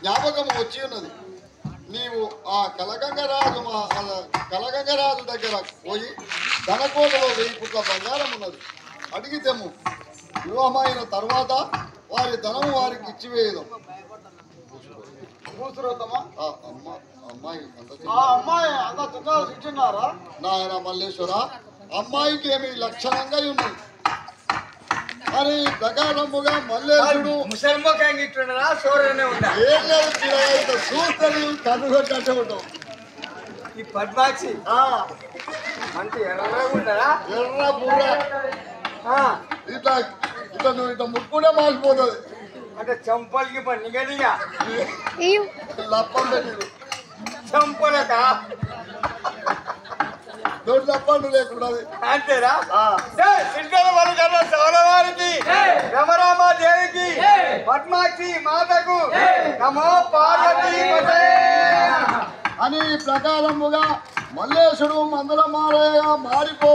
జ్ఞాపకం వచ్చి ఉన్నది. నీవు ఆ కలగంగరాజు దగ్గర పోయి ధనకోటలో 1000 పుట్ల బంగారం ఉన్నది అడిగితేము వివాహమైన తర్వాత వారి ధనము వారికి ఇచ్చివేయదు. అమ్మాయి నాయన మల్లేశ్వర, అమ్మాయికి ఏమి లక్షణంగా ఉన్నది. మరి ప్రకారముగా మల్లేశుడు ఏం లేదు, చూస్తే కనుగొట్టే ఉంటావు. ఈ పద్మాక్షి అంటే ఎర్ర బూర ఇట్లా ఇట్లా నువ్వు ఇట్లా ముక్కునే మాసిపోతుంది. అంటే చంపలకి నిగదిగా లప్పండి చంపలక లప్పండు లేకుండా అంతేరా. సిద్ధల వరకన్నా సౌరవారికి రమరామాదేవికి పద్మాక్షి మాతకు నమో పార్వతీ అని ప్రకారముగా మల్లేశుడు మందల మారయ్య మారిపో